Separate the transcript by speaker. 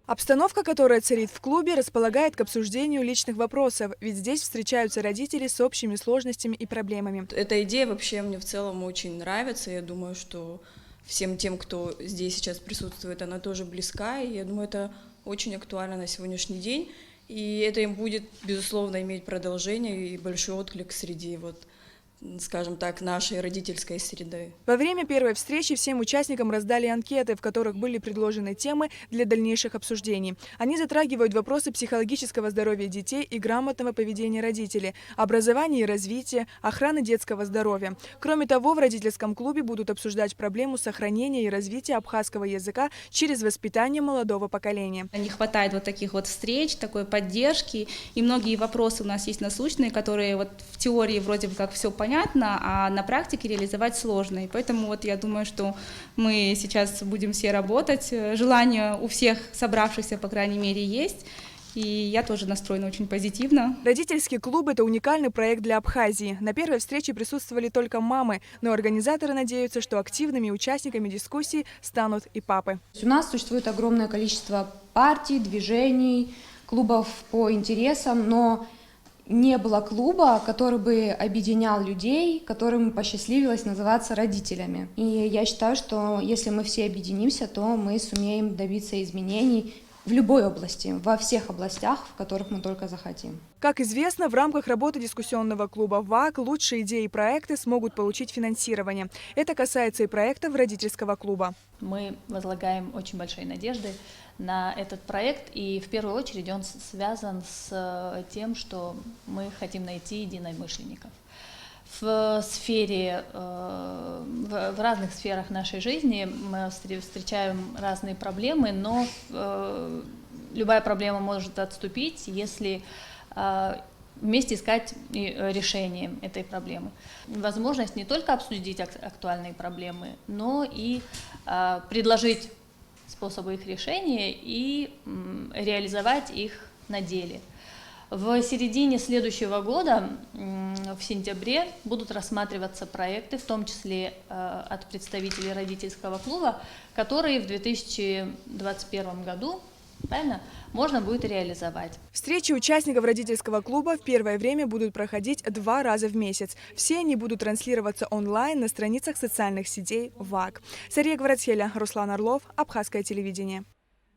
Speaker 1: Обстановка, которая царит в клубе, располагает к обсуждению личных вопросов, ведь здесь встречаются родители с общими сложностями и проблемами.
Speaker 2: Эта идея вообще мне в целом очень нравится. Я думаю, что всем тем, кто здесь сейчас присутствует, она тоже близка. И я думаю, это очень актуально на сегодняшний день. И это им будет, безусловно, иметь продолжение и большой отклик среди скажем так, нашей родительской среды.
Speaker 1: Во время первой встречи всем участникам раздали анкеты, в которых были предложены темы для дальнейших обсуждений. Они затрагивают вопросы психологического здоровья детей и грамотного поведения родителей, образования и развития, охраны детского здоровья. Кроме того, в родительском клубе будут обсуждать проблему сохранения и развития абхазского языка через воспитание молодого поколения.
Speaker 3: Не хватает вот таких вот встреч, такой поддержки, и многие вопросы у нас есть насущные, которые вот в теории вроде бы как все понятно, а на практике реализовать сложно. И поэтому вот я думаю, что мы сейчас будем все работать. Желание у всех собравшихся, по крайней мере, есть. И я тоже настроена очень позитивно.
Speaker 1: Родительский клуб – это уникальный проект для Абхазии. На первой встрече присутствовали только мамы, но организаторы надеются, что активными участниками дискуссии станут и папы.
Speaker 4: У нас существует огромное количество партий, движений, клубов по интересам, но не было клуба, который бы объединял людей, которым посчастливилось называться родителями. И я считаю, что если мы все объединимся, то мы сумеем добиться изменений в любой области, во всех областях, в которых мы только захотим.
Speaker 1: Как известно, в рамках работы дискуссионного клуба ВАК лучшие идеи и проекты смогут получить финансирование. Это касается и проектов родительского клуба.
Speaker 5: Мы возлагаем очень большие надежды на этот проект, и в первую очередь он связан с тем, что мы хотим найти единомышленников. В разных сферах нашей жизни мы встречаем разные проблемы, но любая проблема может отступить, если вместе искать решение этой проблемы. Возможность не только обсудить актуальные проблемы, но и предложить способы их решения и реализовать их на деле. В середине следующего года, в сентябре, будут рассматриваться проекты, в том числе от представителей родительского клуба, которые в 2021 году, правильно, можно будет реализовать.
Speaker 1: Встречи участников родительского клуба в первое время будут проходить 2 раза в месяц. Все они будут транслироваться онлайн на страницах социальных сетей ВАК. Сария Гварацхеля, Руслан Орлов, Абхазское телевидение.